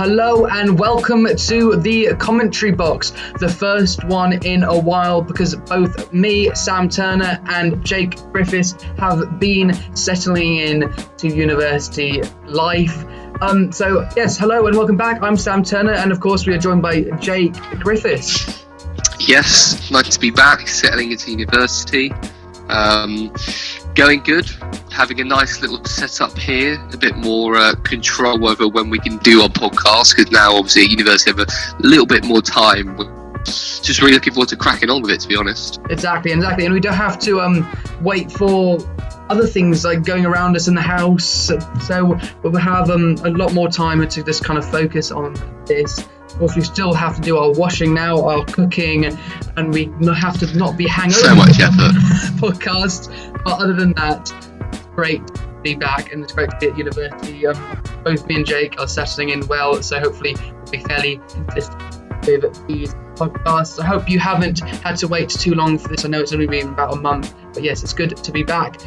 Hello and welcome to the commentary box, the first one in a while because both me, Sam Turner, and Jake Griffiths have been settling in to university life. So yes, hello and welcome back. I'm Sam Turner, and of course we are joined by Jake Griffiths. Yes, nice to be back, settling into university. Going good, having a nice little setup here, a bit more control over when we can do our podcast, because now obviously at university have a little bit more time. Just really looking forward to cracking on with it, to be honest. Exactly, and we don't have to wait for other things like going around us in the house, so we'll have a lot more time to just kind of focus on this. Of course, we still have to do our washing now, our cooking, and we have to not be hangover. So much effort. Podcast. But other than that, it's great to be back, and it's great to be at university. Both me and Jake are settling in well, so hopefully we'll be fairly consistent with these podcasts. I hope you haven't had to wait too long for this. I know it's only been about a month, but yes, it's good to be back.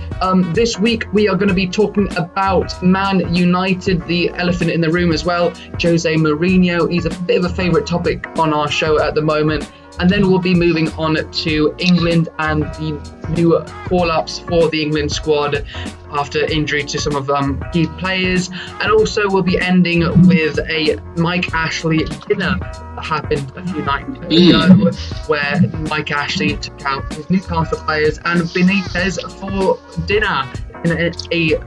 This week we are going to be talking about Man United, the elephant in the room as well, Jose Mourinho. He's a bit of a favourite topic on our show at the moment. And then we'll be moving on to England and the new call-ups for the England squad after injury to some of key players. And also we'll be ending with a Mike Ashley dinner that happened a few nights ago, where Mike Ashley took out his Newcastle players and Benitez for dinner in a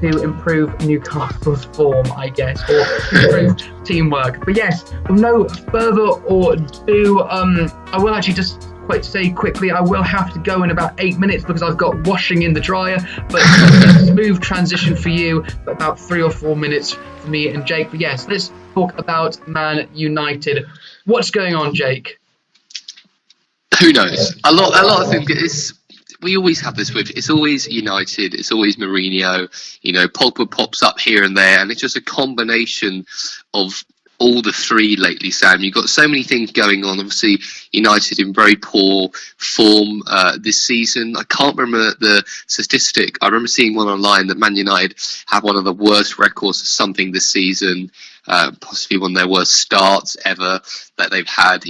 to improve Newcastle's form, I guess, or improve teamwork. But yes, with no further ado, I will actually just say quickly, I will have to go in about 8 minutes because I've got washing in the dryer, but a smooth transition for you, but about 3 or 4 minutes for me and Jake. But yes, let's talk about Man United. What's going on, Jake? Who knows? A lot of things. We always have this with, it's always United, it's always Mourinho, Pogba pops up here and there, and it's just a combination of all the three lately, Sam. You've got so many things going on. Obviously, United in very poor form this season. I can't remember the statistic. I remember seeing one online that Man United have one of the worst records of something this season, possibly one of their worst starts ever that they've had.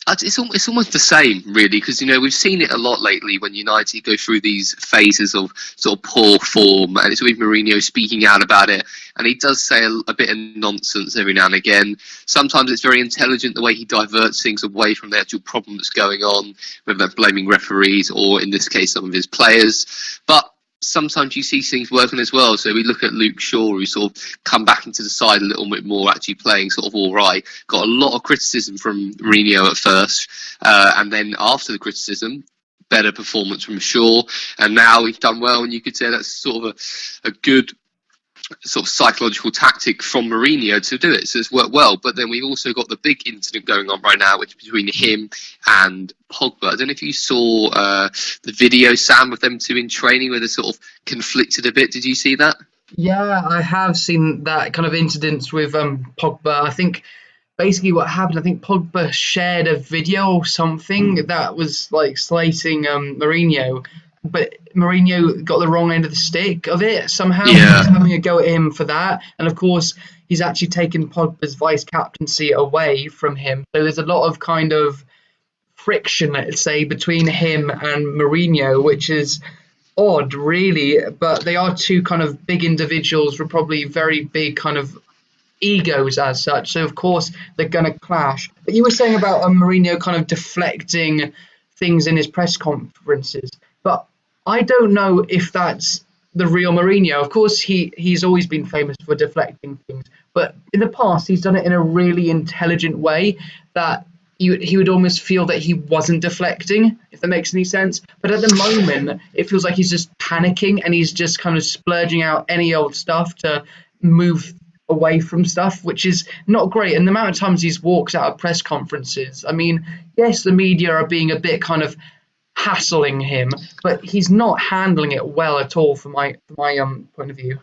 It's almost the same, really, because we've seen it a lot lately when United go through these phases of sort of poor form, and it's with Mourinho speaking out about it, and he does say a bit of nonsense every now and again. Sometimes it's very intelligent the way he diverts things away from the actual problem that's going on, whether they're blaming referees or, in this case, some of his players. But sometimes you see things working as well. So we look at Luke Shaw, who sort of come back into the side a little bit more, actually playing sort of all right. Got a lot of criticism from Mourinho at first, and then after the criticism, better performance from Shaw, and now he's done well, and you could say that's sort of a good sort of psychological tactic from Mourinho to do it, so it's worked well. But then we've also got the big incident going on right now, which is between him and Pogba. I don't know if you saw the video, Sam, of them two in training where they sort of conflicted a bit. Did you see that? Yeah, I have seen that kind of incidents with Pogba. I think basically what happened, I think Pogba shared a video or something that was like slating Mourinho, but Mourinho got the wrong end of the stick of it somehow. Yeah. He's having a go at him for that. And of course, he's actually taken Pogba's vice captaincy away from him. So there's a lot of kind of friction, let's say, between him and Mourinho, which is odd, really. But they are two kind of big individuals with probably very big kind of egos as such. So, of course, they're going to clash. But you were saying about Mourinho kind of deflecting things in his press conferences. But I don't know if that's the real Mourinho. Of course, he's always been famous for deflecting things, but in the past, he's done it in a really intelligent way that he would almost feel that he wasn't deflecting, if that makes any sense. But at the moment, it feels like he's just panicking and he's just kind of splurging out any old stuff to move away from stuff, which is not great. And the amount of times he's walked out of press conferences, I mean, yes, the media are being a bit kind of hassling him, but he's not handling it well at all from my point of view.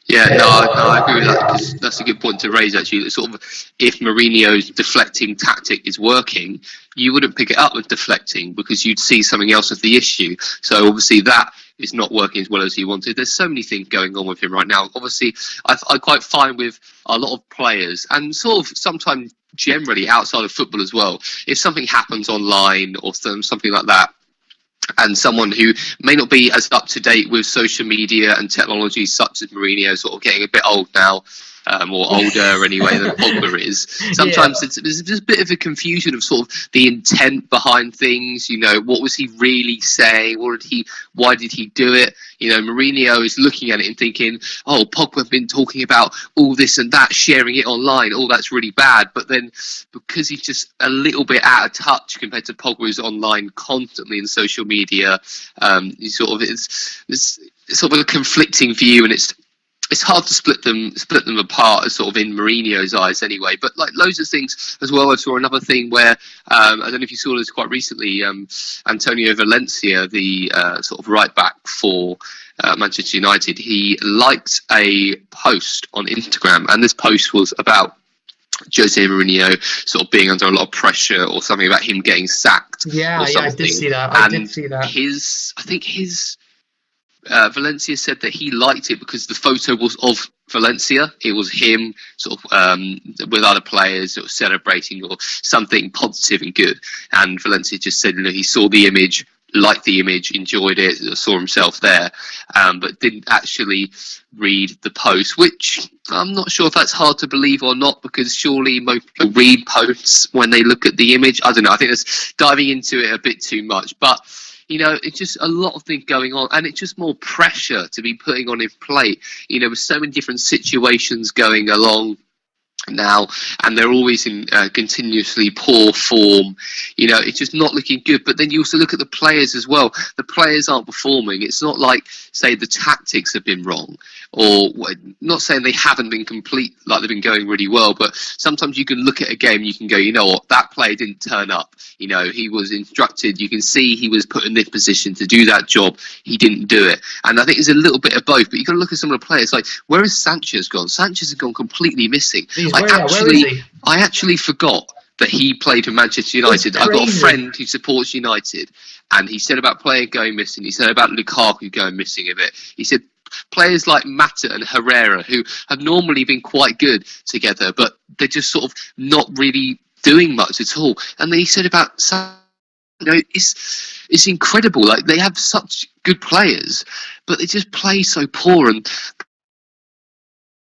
Yeah, no, I agree with that, because that's a good point to raise, actually. Sort of, if Mourinho's deflecting tactic is working, you wouldn't pick it up with deflecting because you'd see something else as the issue. So obviously that is not working as well as he wanted. There's so many things going on with him right now. Obviously, I quite find with a lot of players, and sort of sometimes generally outside of football as well, if something happens online or something like that, and someone who may not be as up to date with social media and technology, such as Mourinho, sort of getting a bit old now, or older anyway than Pogba is. Sometimes there's a bit of a confusion of sort of the intent behind things. You know, what was he really saying? Why did he do it? You know, Mourinho is looking at it and thinking, oh, Pogba's been talking about all this and that, sharing it online. Oh, that's really bad. But then because he's just a little bit out of touch compared to Pogba, who's online constantly in social media, it's sort of a conflicting view, and it's hard to split them apart, as sort of in Mourinho's eyes anyway. But like loads of things as well. I saw another thing where I don't know if you saw this quite recently. Antonio Valencia, the sort of right back for Manchester United, he liked a post on Instagram, and this post was about Jose Mourinho sort of being under a lot of pressure, or something about him getting sacked. Yeah, I did see that. I did see that. Valencia said that he liked it because the photo was of Valencia. It was him sort of with other players sort of celebrating or something positive and good. And Valencia just said, you know, he saw the image, liked the image, enjoyed it, saw himself there, but didn't actually read the post, which I'm not sure if that's hard to believe or not, because surely most people read posts when they look at the image. I don't know. I think that's diving into it a bit too much, but you know, it's just a lot of things going on, and it's just more pressure to be putting on his plate. You know, with so many different situations going along now, and they're always in continuously poor form. You know, it's just not looking good. But then you also look at the players as well. The players aren't performing. It's not like, say, the tactics have been wrong, or not saying they haven't been complete, like they've been going really well, but sometimes you can look at a game and you can go, you know what, that player didn't turn up. You know, he was instructed, you can see he was put in this position to do that job, he didn't do it. And I think there's a little bit of both, but you've got to look at some of the players, like, where has Sanchez gone? Sanchez has gone completely missing. I actually forgot that he played for Manchester United. I've got a friend who supports United, and he said about player going missing. He said about Lukaku going missing a bit. He said players like Mata and Herrera, who have normally been quite good together, but they're just sort of not really doing much at all. And then he said about, you know, it's incredible. Like, they have such good players, but they just play so poor, and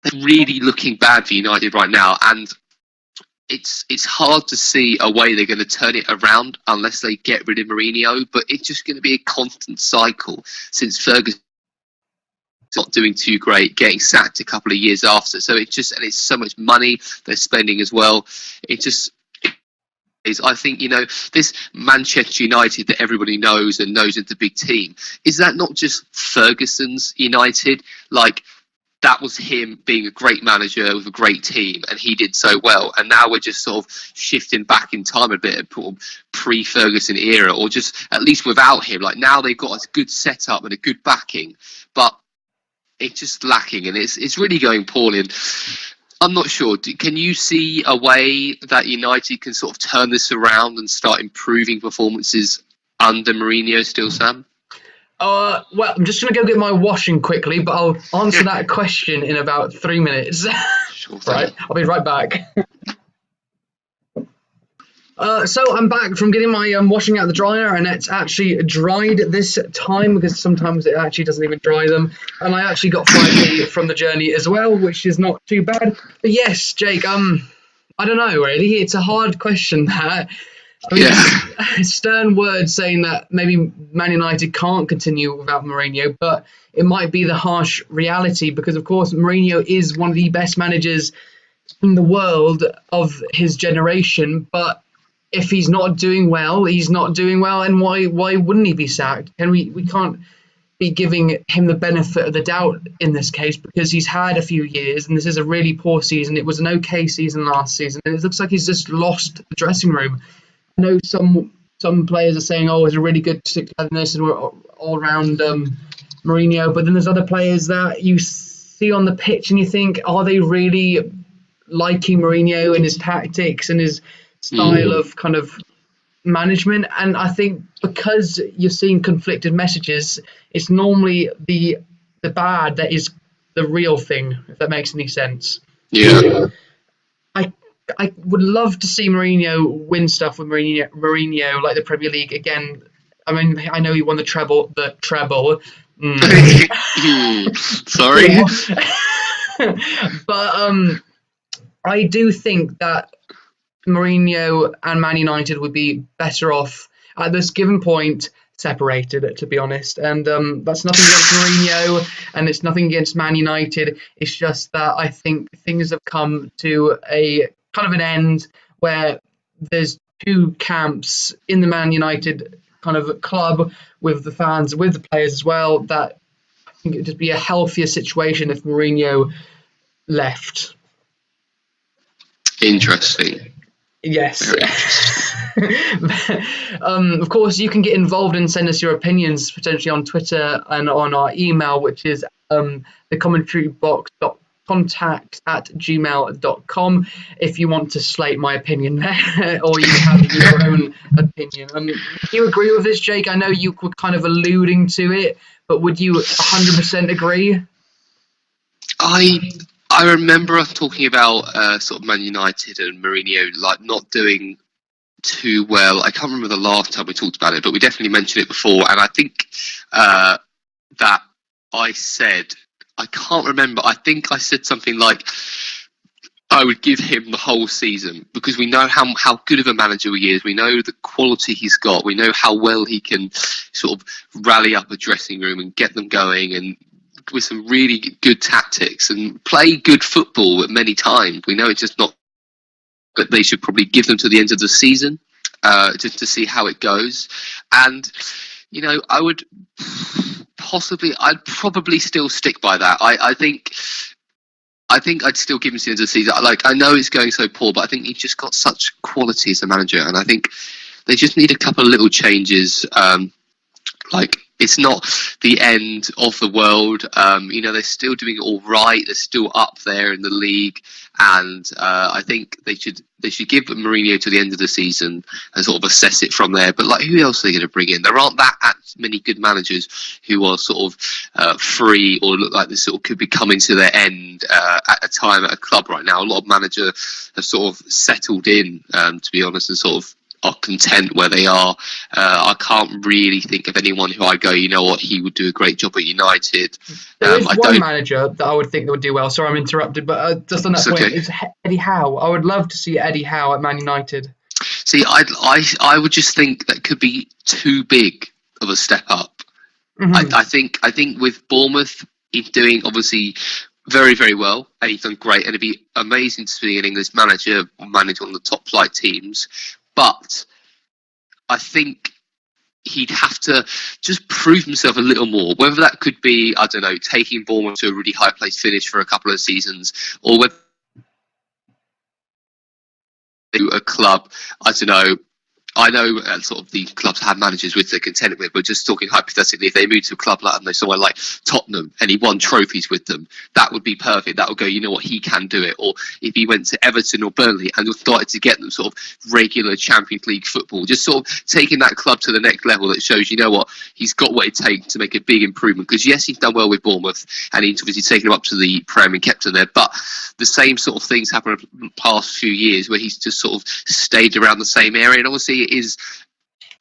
they're really looking bad for United right now. And it's hard to see a way they're going to turn it around unless they get rid of Mourinho. But it's just going to be a constant cycle, since Ferguson's not doing too great, getting sacked a couple of years after. So it's so much money they're spending as well. It just is. I think, you know, this Manchester United that everybody knows and knows is the big team, is that not just Ferguson's United? Like, that was him being a great manager with a great team, and he did so well. And now we're just sort of shifting back in time a bit, pre-Ferguson era, or just at least without him. Like, now they've got a good setup and a good backing, but it's just lacking, and it's really going poorly. And I'm not sure. Can you see a way that United can sort of turn this around and start improving performances under Mourinho still, Sam? Well, I'm just going to go get my washing quickly, but I'll answer that question in about 3 minutes. Sure. Right, I'll be right back. So I'm back from getting my washing out the dryer, and it's actually dried this time, because sometimes it actually doesn't even dry them. And I actually got 5p from the journey as well, which is not too bad. But yes, Jake, I don't know, really. It's a hard question, that. I mean, stern words saying that maybe Man United can't continue without Mourinho, but it might be the harsh reality, because, of course, Mourinho is one of the best managers in the world of his generation. But if he's not doing well, he's not doing well, and why wouldn't he be sacked? And we can't be giving him the benefit of the doubt in this case, because he's had a few years, and this is a really poor season. It was an okay season last season, and it looks like he's just lost the dressing room. I know some players are saying, oh, it's a really good togetherness and we're all around Mourinho, but then there's other players that you see on the pitch and you think, are they really liking Mourinho and his tactics and his style of kind of management, and I think because you're seeing conflicted messages, it's normally the bad that is the real thing, if that makes any sense. Yeah. I would love to see Mourinho win stuff with Mourinho, like the Premier League again. I mean, I know he won the treble. Sorry. But I do think that Mourinho and Man United would be better off at this given point separated, to be honest. And that's nothing against Mourinho, and it's nothing against Man United. It's just that I think things have come to a kind of an end where there's two camps in the Man United kind of club, with the fans, with the players as well, that I think it would just be a healthier situation if Mourinho left. Interesting. Yes. Of course, you can get involved and send us your opinions potentially on Twitter and on our email, which is thecommentary.box.contact@gmail.com, if you want to slate my opinion there, or you have your own opinion. Do you agree with this, Jake? I know you were kind of alluding to it, but would you 100% agree? I remember us talking about sort of Man United and Mourinho like not doing too well. I can't remember the last time we talked about it, but we definitely mentioned it before. And I think that I said, I can't remember, I think I said something like I would give him the whole season, because we know how good of a manager he is. We know the quality he's got. We know how well he can sort of rally up a dressing room and get them going, and with some really good tactics and play good football at many times. We know it's just not, but they should probably give them to the end of the season just to see how it goes. And, you know, I'd probably still stick by that. I think I'd still give him to the end of the season. Like, I know it's going so poor, but I think he's just got such quality as a manager, and I think they just need a couple of little changes. Like, it's not the end of the world. You know, they're still doing it all right. They're still up there in the league, and I think they should give Mourinho to the end of the season and sort of assess it from there. But like, who else are they going to bring in? There aren't that many good managers who are sort of free or look like they sort of could be coming to their end at a time at a club right now. A lot of managers have sort of settled in, to be honest, and sort of are content where they are. I can't really think of anyone who I go, you know what, he would do a great job at United. There is one manager that I would think that would do well. Sorry, I'm interrupted, but just on that point, it's Eddie Howe. I would love to see Eddie Howe at Man United. See, I would just think that could be too big of a step up. Mm-hmm. I think with Bournemouth, he's doing obviously very, very well, and he's done great, and it'd be amazing to see an English manager manage one of the top flight teams. But I think he'd have to just prove himself a little more. Whether that could be, I don't know, taking Bournemouth to a really high place finish for a couple of seasons, or whether a club, I don't know. I know sort of the clubs have managers which they're content with, but just talking hypothetically, if they move to a club like, I don't know, somewhere like Tottenham and he won trophies with them, that would be perfect. That would go, you know what, he can do it. Or if he went to Everton or Burnley and started to get them sort of regular Champions League football, just sort of taking that club to the next level, that shows, you know what, he's got what it takes to make a big improvement. Because yes, he's done well with Bournemouth and he's obviously taken them up to the Prem and kept them there, but the same sort of things happened in the past few years where he's just sort of stayed around the same area. And obviously it is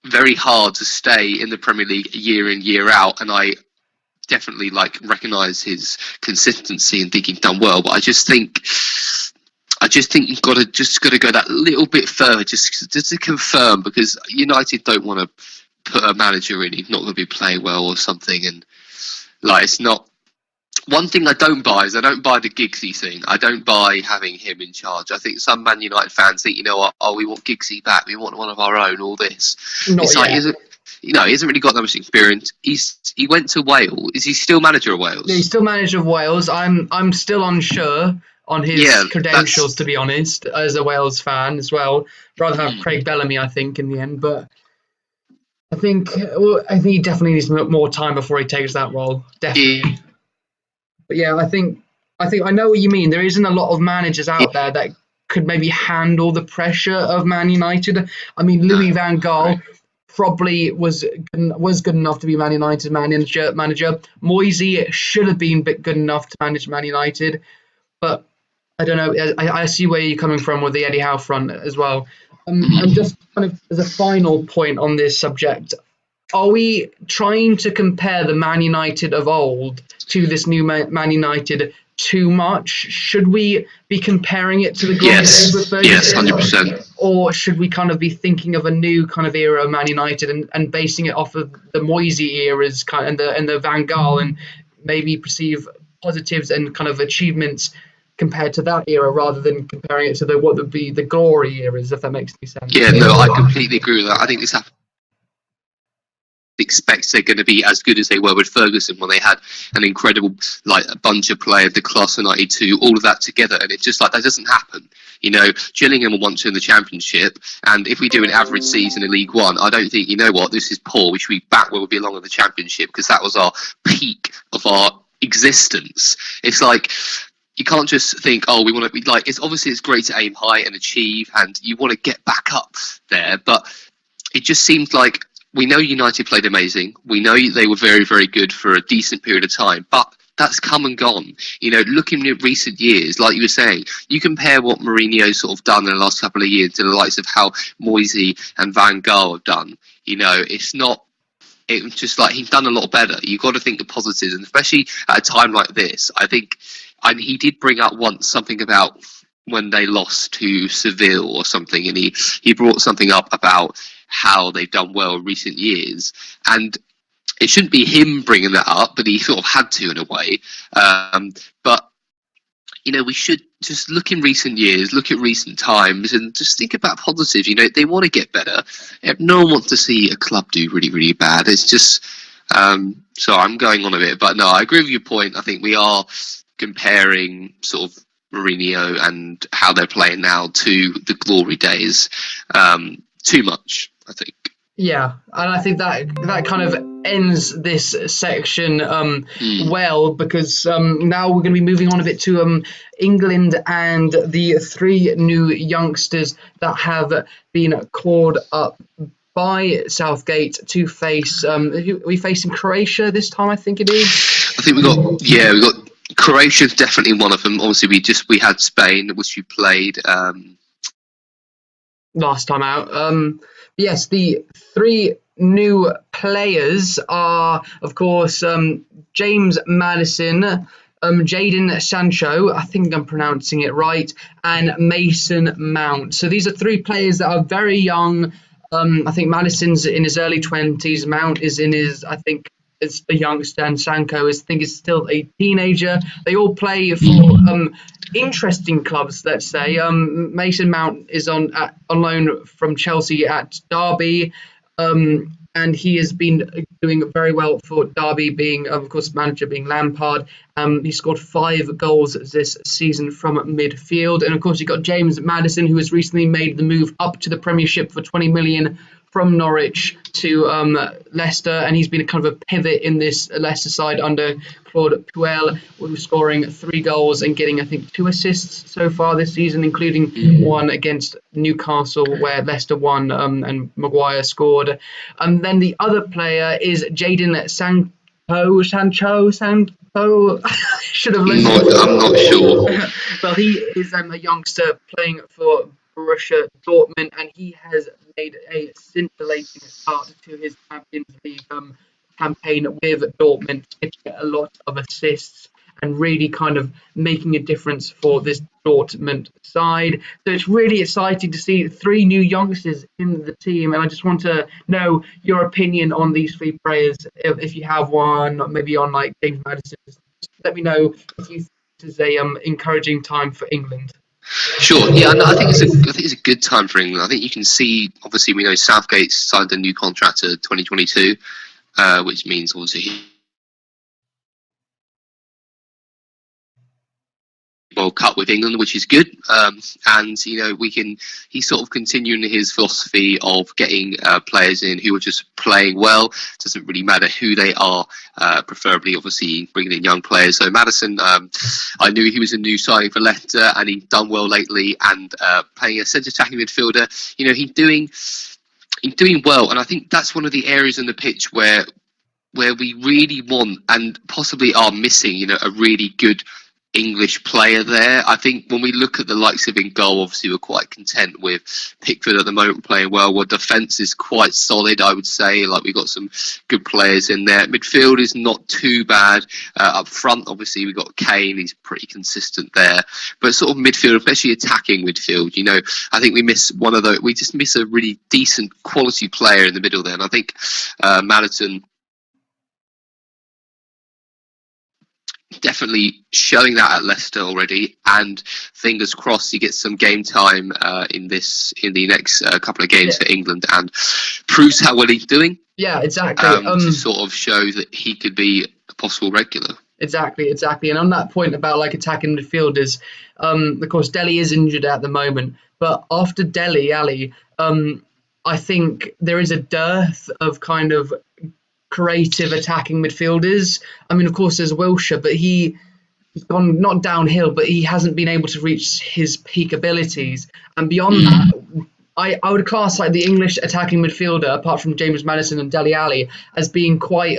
very hard to stay in the Premier League year in, year out, and I definitely recognise his consistency and think he's done well. But I just think you've got to go that little bit further, just to confirm, because United don't want to put a manager in who's not going to be playing well or something, and it's not. One thing I don't buy is I don't buy the Giggsy thing. I don't buy having him in charge. I think some Man United fans think, you know what, we want Giggsy back. We want one of our own, all this. He hasn't really got that much experience. He went to Wales. Is he still manager of Wales? Yeah, he's still manager of Wales. I'm still unsure on his credentials, to be honest, as a Wales fan as well. Rather have Craig Bellamy, I think, in the end. But I think he definitely needs more time before he takes that role. Definitely. But yeah, I think I know what you mean. There isn't a lot of managers out there that could maybe handle the pressure of Man United. I mean, Louis van Gaal probably was good enough to be Man United manager. Moisey should have been good enough to manage Man United, but I don't know. I see where you're coming from with the Eddie Howe front as well. And just kind of as a final point on this subject, are we trying to compare the Man United of old to this new Man United too much? Should we be comparing it to the glory days with Ferguson? Yes, 100%. Or should we kind of be thinking of a new kind of era of Man United and basing it off of the Moisey eras and the Van Gaal, and maybe perceive positives and kind of achievements compared to that era rather than comparing it to what would be the glory eras, if that makes any sense? Yeah, no, I completely agree with that. I think this expects they're going to be as good as they were with Ferguson when they had an incredible a bunch of players, the class of '92, all of that together, and it's just that doesn't happen. Gillingham will want to in the Championship, and if we do an average season in League One, I don't think this is poor. We should be back where we belong in the Championship, because that was our peak of our existence. It's like, you can't just think, we want to be it's great to aim high and achieve, and you want to get back up there, but it just seems like, we know United played amazing. We know they were very, very good for a decent period of time, but that's come and gone. Looking at recent years, like you were saying, you compare what Mourinho's sort of done in the last couple of years to the likes of how Moisey and Van Gaal have done. It's not. It's just like he's done a lot better. You've got to think of positives, and especially at a time like this, I think. And he did bring up once something about when they lost to Seville or something, and he brought something up about how they've done well in recent years, and it shouldn't be him bringing that up, but he sort of had to in a way. But we should just look in recent years, look at recent times, and just think about positives. They want to get better. No one wants to see a club do really, really bad. It's just so I'm going on a bit, but no, I agree with your point. I think we are comparing sort of Mourinho and how they're playing now to the glory days too much, I think. Yeah, and I think that kind of ends this section well, because now we're going to be moving on a bit to England and the three new youngsters that have been called up by Southgate to face. Are we facing Croatia this time? I think it is. I think we got Croatia's definitely one of them. Obviously, we had Spain, which we played last time out. Yes, the three new players are, of course, James Maddison, Jadon Sancho, I think I'm pronouncing it right, and Mason Mount. So these are three players that are very young. I think Maddison's in his early 20s. Mount is in his, I think, is a youngster, and Sancho is still a teenager. They all play for interesting clubs, let's say. Mason Mount is on loan from Chelsea at Derby, and he has been doing very well for Derby, being, of course, manager being Lampard. He scored 5 goals this season from midfield. And, of course, you've got James Maddison, who has recently made the move up to the Premiership for 20 million from Norwich to Leicester, and he's been a kind of a pivot in this Leicester side under Claude Puel, who's scoring 3 goals and getting, I think, 2 assists so far this season, including one against Newcastle where Leicester won and Maguire scored. And then the other player is Jadon Sancho. Should have listened. I'm not sure. Well, he is a youngster playing for Borussia Dortmund, and he has made a scintillating start to his Champions League campaign with Dortmund, getting a lot of assists and really kind of making a difference for this Dortmund side. So it's really exciting to see 3 new youngsters in the team, and I just want to know your opinion on these 3 players. If you have one, maybe on like James Maddison, just let me know if you think this is a encouraging time for England. Sure. Yeah, no, I think it's a good time for England. I think you can see. Obviously, we know Southgate signed a new contract to 2022, which means obviously World Cup with England, which is good. And he's sort of continuing his philosophy of getting players in who are just playing well. Doesn't really matter who they are. Preferably, obviously, bringing in young players. So Maddison, I knew he was a new signing for Leicester, and he's done well lately. And playing a centre attacking midfielder, he's doing well. And I think that's one of the areas on the pitch where we really want and possibly are missing, a really good English player there. I think when we look at the likes of in goal, obviously we're quite content with Pickford at the moment playing well. Well, defence is quite solid, I would say. Like, we've got some good players in there. Midfield is not too bad. Up front, obviously, we've got Kane. He's pretty consistent there. But sort of midfield, especially attacking midfield, I think we miss one of those. We just miss a really decent quality player in the middle there. And I think Maddison definitely showing that at Leicester already, and fingers crossed he gets some game time in the next couple of games for England and proves how well he's doing. Yeah, exactly. To sort of show that he could be a possible regular. Exactly. And on that point about like attacking midfielders, of course Dele is injured at the moment, but after Dele Alli, I think there is a dearth of kind of creative attacking midfielders. I mean, of course, there's Wilshere, but he's gone not downhill, but he hasn't been able to reach his peak abilities. And beyond that, I would class like the English attacking midfielder, apart from James Maddison and Dele Alli, as being quite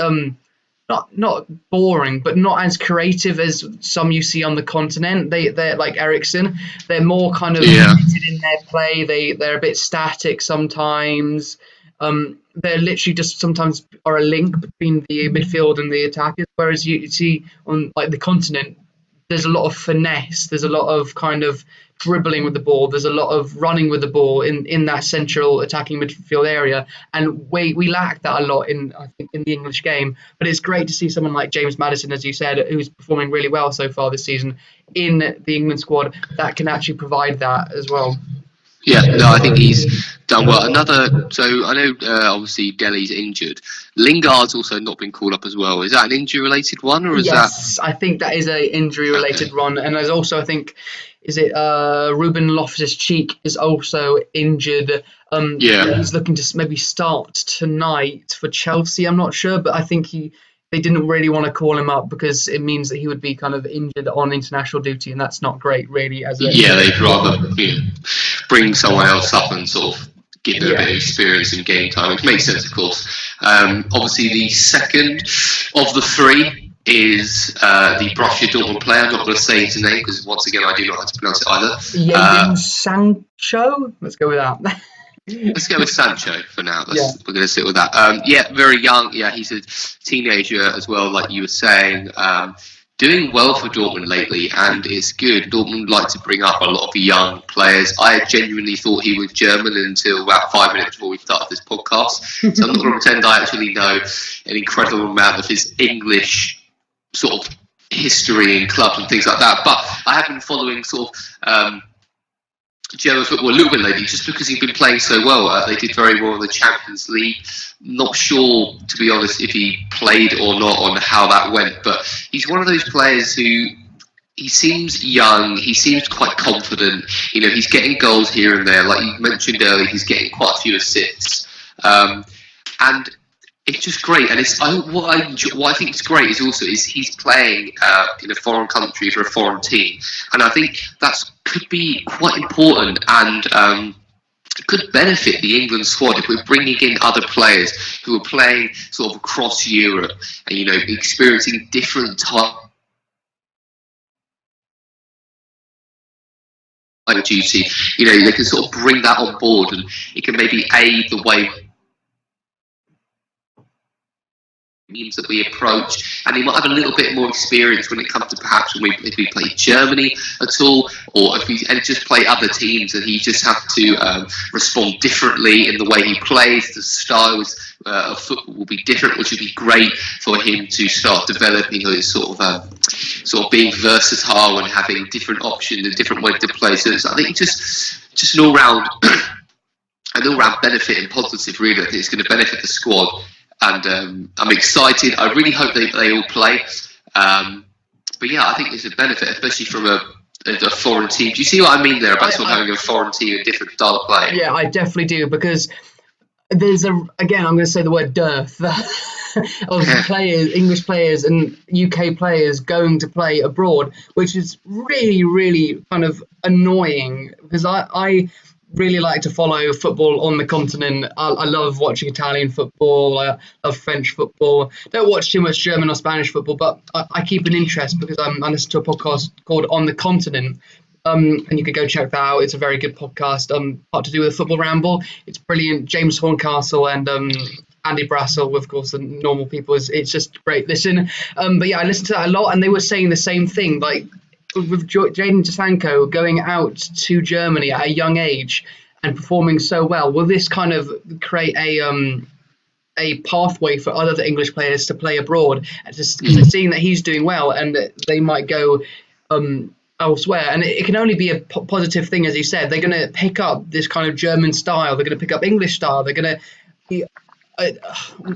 not boring, but not as creative as some you see on the continent. They're like Eriksen. They're more kind of limited in their play. They're a bit static sometimes. They're literally just sometimes are a link between the midfield and the attackers. Whereas you see on like the continent, there's a lot of finesse. There's a lot of kind of dribbling with the ball. There's a lot of running with the ball in that central attacking midfield area, and we lack that a lot in the English game. But it's great to see someone like James Maddison, as you said, who's performing really well so far this season in the England squad, that can actually provide that as well. Yeah, no, I think he's done well. So I know obviously Dele's injured. Lingard's also not been called up as well. Is that an injury-related one, or is that? Yes, I think that is a injury-related one, and there's also, I think, Ruben Loftus-Cheek is also injured. He's looking to maybe start tonight for Chelsea. I'm not sure, but I think they didn't really want to call him up because it means that he would be kind of injured on international duty, and that's not great, really. They'd rather bring someone else up and sort of give them a bit of experience in game time, which makes sense, of course. Obviously, the second of the three is the Borussia Dortmund player. I'm not going to say his name because, once again, I do not know how to pronounce it either. Jadon Sancho? Let's go with that. Let's go with Sancho for now. We're going to sit with that. Very young. Yeah, he's a teenager as well, like you were saying. Doing well for Dortmund lately, and it's good. Dortmund like to bring up a lot of young players. I genuinely thought he was German until about 5 minutes before we started this podcast. So I'm not going to pretend I actually know an incredible amount of his English sort of history and clubs and things like that. But I have been following sort of German football a little bit lately, just because he's been playing so well. They did very well in the Champions League. Not sure, to be honest, if he played or not on how that went, but he's one of those players who, he seems young, he seems quite confident. He's getting goals here and there. Like you mentioned earlier, he's getting quite a few assists. And it's just great. And what I think is great is he's playing in a foreign country for a foreign team. And I think could be quite important and could benefit the England squad if we're bringing in other players who are playing sort of across Europe and, experiencing different types of duty. They can sort of bring that on board, and it can maybe aid the way teams that we approach, and he might have a little bit more experience when it comes to perhaps if we play Germany at all, or if we just play other teams, and he just have to respond differently in the way he plays. The styles of football will be different, which would be great for him to start developing his sort of being versatile and having different options and different ways to play. So I think just an all-round benefit and positive, really. I think it's going to benefit the squad. And I'm excited. I really hope they all play. But yeah, I think there's a benefit, especially from a a foreign team. Do you see what I mean there about sort of having a foreign team, a different style of play? Yeah, I definitely do, because there's I'm going to say the word dearth of players, English players and UK players going to play abroad, which is really, really kind of annoying, because I really like to follow football on the continent. I love watching Italian football. I love French football. Don't watch too much German or Spanish football, but I keep an interest because I listen to a podcast called On the Continent. And you could go check that out. It's a very good podcast. Part to do with the Football Ramble. It's brilliant. James Horncastle and Andy Brassel, of course, the normal people. It's just great. Listen, but yeah, I listened to that a lot, and they were saying the same thing. Like with Jadon Sancho going out to Germany at a young age and performing so well, will this kind of create a pathway for other English players to play abroad? Just because they're seeing that he's doing well, and that they might go elsewhere, and it can only be a positive thing. As you said, they're going to pick up this kind of German style, they're going to pick up English style, they're going to be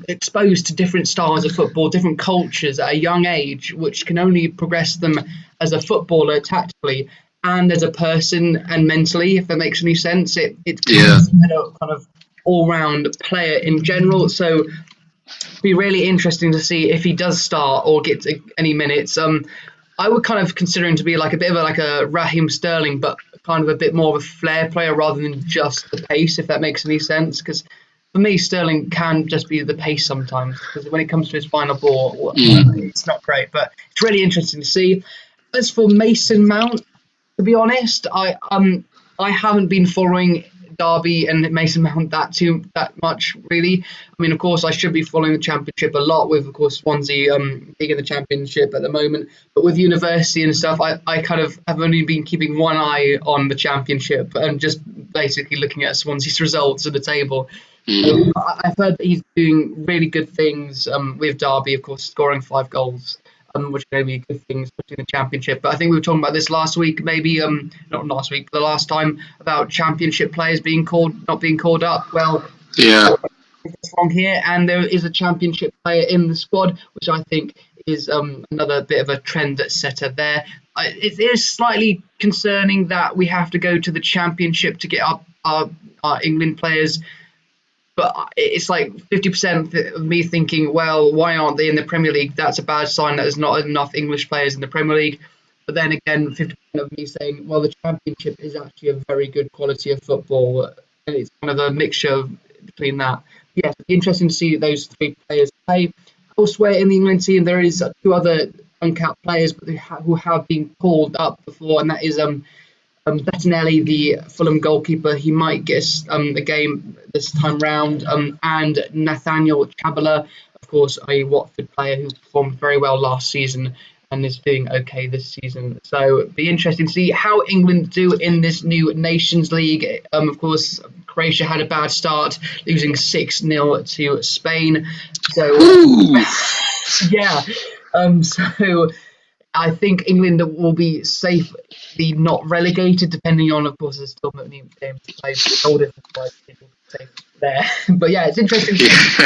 exposed to different styles of football, different cultures at a young age, which can only progress them as a footballer tactically and as a person and mentally, if that makes any sense. It's kind of all-round player in general. So it'd be really interesting to see if he does start or get any minutes. I would kind of consider him to be like a bit of like a Raheem Sterling, but kind of a bit more of a flair player rather than just the pace, if that makes any sense. Because for me, Sterling can just be the pace sometimes, because when it comes to his final ball, it's not great. But it's really interesting to see. As for Mason Mount, to be honest, I haven't been following Derby and Mason Mount that much, really. I mean, of course, I should be following the Championship a lot, with, of course, Swansea being in the Championship at the moment. But with university and stuff, I kind of have only been keeping one eye on the Championship and just basically looking at Swansea's results at the table. I've heard that he's doing really good things with Derby, of course, scoring 5 goals. Which are going to be good things in the Championship. But I think we were talking about this last week, maybe not last week, but the last time, about Championship players not being called up. Well, yeah, it's wrong here, and there is a Championship player in the squad, which I think is another bit of a trend setter there. It is slightly concerning that we have to go to the Championship to get our England players. But it's like 50% of me thinking, well, why aren't they in the Premier League? That's a bad sign that there's not enough English players in the Premier League. But then again, 50% of me saying, well, the Championship is actually a very good quality of football. And it's kind of a mixture between that. Yes, it's interesting to see those 3 players play. Elsewhere in the England team, there is 2 other uncapped players who have been called up before, and that is Bettinelli, the Fulham goalkeeper. He might get a game this time round, and Nathaniel Chabala, of course, a Watford player who performed very well last season and is doing okay this season. So it'd be interesting to see how England do in this new Nations League. Of course, Croatia had a bad start, losing 6-0 to Spain. So yeah, so I think England will be safely not relegated, depending on, of course, there's still many games to play. All different people safe there. But yeah, it's interesting to see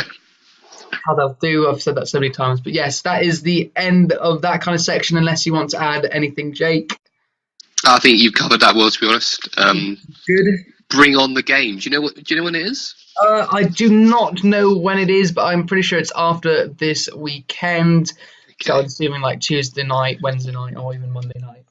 how they'll do. I've said that so many times. But yes, that is the end of that kind of section, unless you want to add anything, Jake. I think you've covered that well, to be honest. Good. Bring on the game. Do you know when it is? I do not know when it is, but I'm pretty sure it's after this weekend. Okay. So I'm assuming like Tuesday night, Wednesday night, or even Monday night.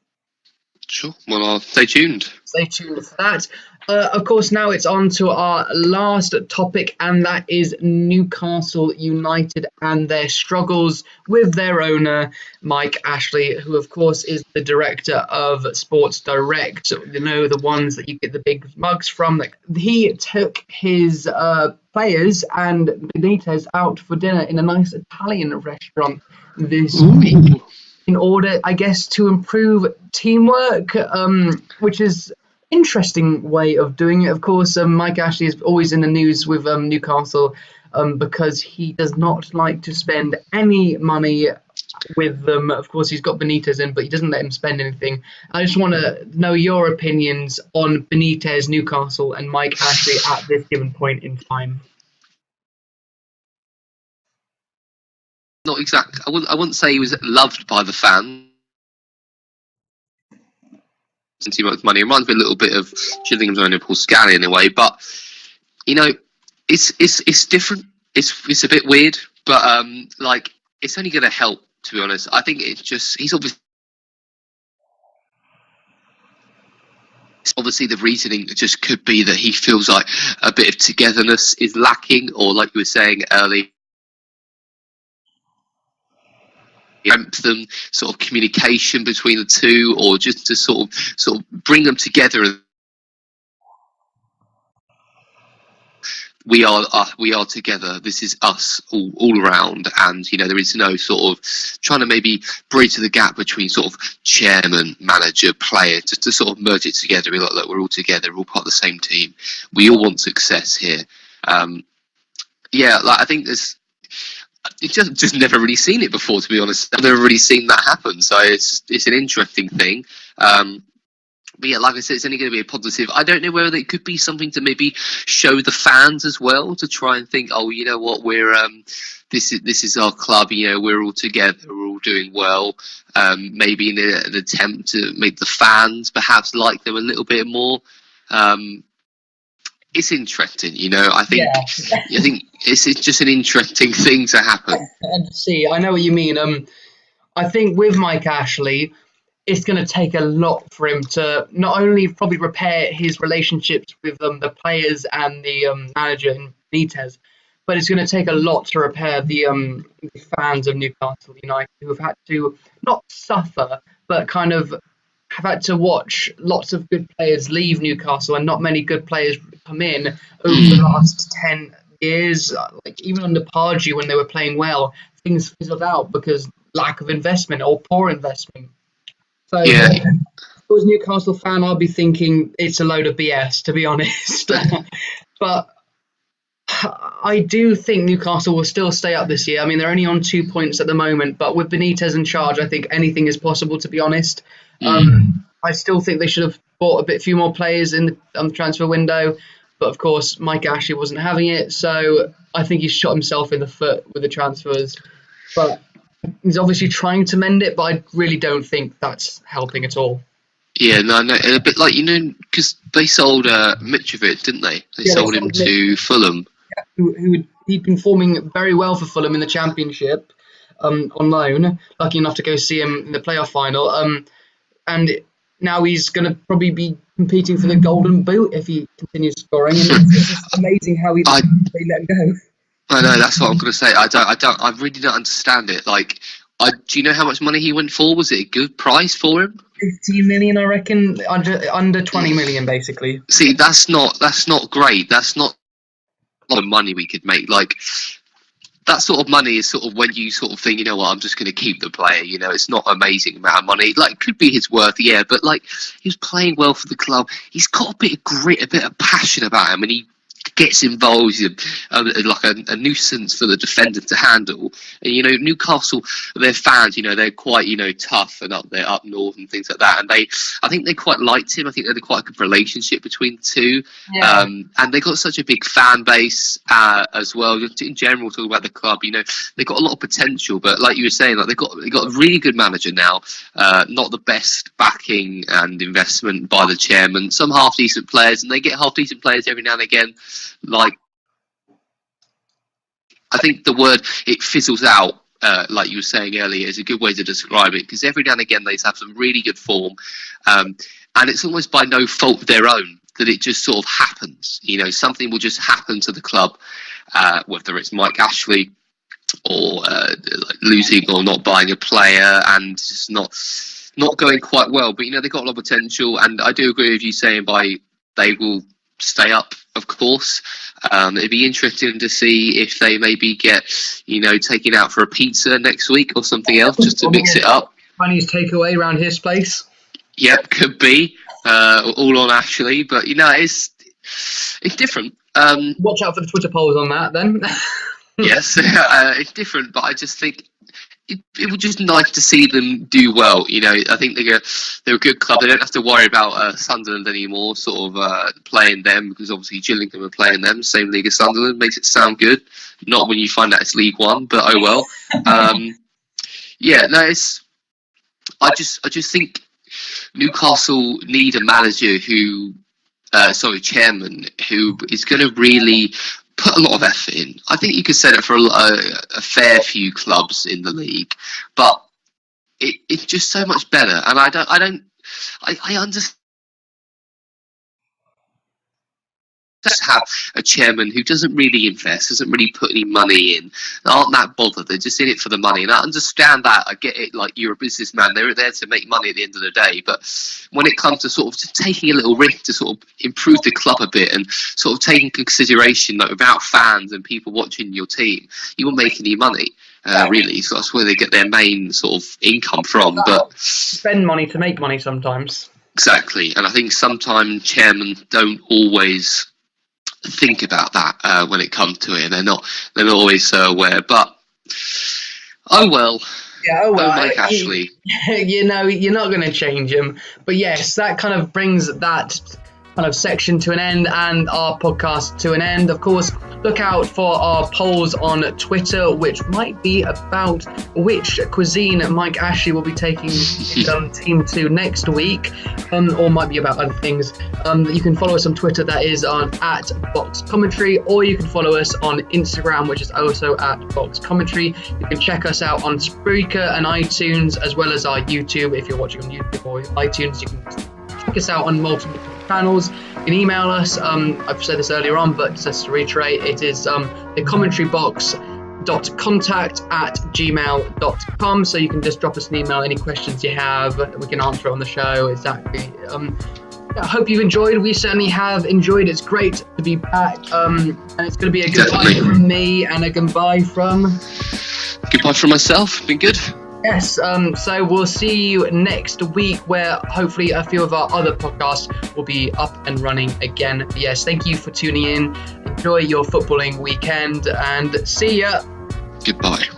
Sure. Well, I'll stay tuned. Stay tuned for that. Of course, now it's on to our last topic, and that is Newcastle United and their struggles with their owner, Mike Ashley, who, of course, is the director of Sports Direct. You know, the ones that you get the big mugs from. He took his players and Benitez out for dinner in a nice Italian restaurant this week, in order, I guess, to improve teamwork, which is interesting way of doing it. Of course, Mike Ashley is always in the news with Newcastle because he does not like to spend any money with them. Of course, he's got Benitez in, but he doesn't let him spend anything. I just want to know your opinions on Benitez, Newcastle, and Mike Ashley at this given point in time. Not exactly. I wouldn't say he was loved by the fans. too much money. It reminds me a little bit of Gillingham's own Paul Scally in a way, but you know, it's different. It's a bit weird, but like it's only going to help. To be honest, I think it's just he's obviously the reasoning just could be that he feels like a bit of togetherness is lacking, or like you were saying earlier, them sort of communication between the two, or just to sort of bring them together. We are together. This is us all around, and you know there is no sort of trying to maybe bridge the gap between sort of chairman, manager, player, just to sort of merge it together. We're like, look, we're all together, we're all part of the same team. We all want success here. Yeah, like I think there's. It's just never really seen it before, to be honest. I've never really seen that happen, so it's an interesting thing. But yeah, like I said, it's only going to be a positive. I don't know whether it could be something to maybe show the fans as well, to try and think, oh, you know what, we're this is our club. You know, we're all together, we're all doing well. Maybe in an attempt to make the fans perhaps like them a little bit more. It's interesting, you know. I think it's just an interesting thing to happen. And see, I know what you mean. I think with Mike Ashley, it's going to take a lot for him to not only probably repair his relationships with the players and the manager in Benitez, but it's going to take a lot to repair the fans of Newcastle United, who have had to not suffer, but kind of have had to watch lots of good players leave Newcastle and not many good players come in over the last 10 years. Like even under Pardew, when they were playing well, things fizzled out because lack of investment or poor investment. So yeah. If I was a Newcastle fan, I'd be thinking it's a load of BS, to be honest. But I do think Newcastle will still stay up this year. I mean, they're only on 2 points at the moment, but with Benitez in charge, I think anything is possible, to be honest. I still think they should have bought few more players in the transfer window. But of course, Mike Ashley wasn't having it. So I think he shot himself in the foot with the transfers. But he's obviously trying to mend it, but I really don't think that's helping at all. Yeah, no, and a bit like, you know, because they sold Mitrovic, didn't they? They sold him to Fulham. Yeah, he'd been performing very well for Fulham in the Championship on loan. Lucky enough to go see him in the playoff final. And now he's going to probably be competing for the Golden Boot if he continues scoring. And it's just amazing how they let him go. I know, that's what I'm going to say. I really don't understand it. Like, do you know how much money he went for? Was it a good price for him? 15 million, I reckon. Under 20 million, basically. See, that's not great. That's not a lot of money we could make. Like, that sort of money is sort of when you sort of think, you know what, I'm just going to keep the player. You know, it's not an amazing amount of money. Like, it could be his worth, yeah, but like, he's playing well for the club. He's got a bit of grit, a bit of passion about him, and he gets involved, like a nuisance for the defender to handle. And you know, Newcastle, their fans, you know, they're quite, you know, tough and up north and things like that. And I think they quite liked him. I think they had quite a good relationship between the two. Yeah. And they got such a big fan base as well. In general, talking about the club, you know, they got a lot of potential. But like you were saying, like they got a really good manager now. Not the best backing and investment by the chairman. Some half decent players, and they get half decent players every now and again. Like, I think the word it fizzles out, like you were saying earlier, is a good way to describe it, because every now and again they have some really good form, and it's almost by no fault of their own that it just sort of happens. You know, something will just happen to the club, whether it's Mike Ashley or losing or not buying a player and just not going quite well. But you know, they've got a lot of potential, and I do agree with you saying they will stay up, of course. It'd be interesting to see if they maybe get, you know, taken out for a pizza next week or something else, just to mix it up. Chinese takeaway around his place. Yep, could be. All on Ashley, but you know, it's different. Watch out for the Twitter polls on that, then. Yes, it's different, but I just think it would just nice to see them do well. You know, I think they're a good club. They don't have to worry about Sunderland anymore, sort of playing them, because obviously Gillingham are playing them, same league as Sunderland. Makes it sound good. Not when you find out it's League One, but oh well. Yeah, no, it's. I just think Newcastle need a manager chairman who is going to really put a lot of effort in. I think you could say that for a fair few clubs in the league, but it's just so much better. And I understand. Have a chairman who doesn't really invest, doesn't really put any money in, aren't that bothered. They're just in it for the money, and I understand that. I get it. Like, you're a businessman; they're there to make money at the end of the day. But when it comes to sort of just taking a little risk to sort of improve the club a bit, and sort of taking consideration that without fans and people watching your team, you won't make any money. Really, so that's where they get their main sort of income from. But spend money to make money sometimes. Exactly, and I think sometimes chairmen don't always think about that when it comes to it, and they're not always so aware. But oh well. Mike Ashley. You're not going to change him. But yes, that kind of brings that kind of section to an end and our podcast to an end. Of course, look out for our polls on Twitter, which might be about which cuisine Mike Ashley will be taking his team to next week, or might be about other things. You can follow us on Twitter, that is on @BoxCommentary, or you can follow us on Instagram, which is also @BoxCommentary. You can check us out on Spreaker and iTunes, as well as our YouTube. If you're watching on YouTube or iTunes, you can check us out on multiple channels. You can email us. I've said this earlier on, but just to reiterate, it is thecommentary.box.contact@gmail.com. So you can just drop us an email, any questions you have, we can answer it on the show. Exactly. I hope you've enjoyed. We certainly have enjoyed. It's great to be back. And it's going to be a goodbye from me and a goodbye from myself. Been good. Yes, so we'll see you next week, where hopefully a few of our other podcasts will be up and running again. But yes, thank you for tuning in. Enjoy your footballing weekend and see ya. Goodbye.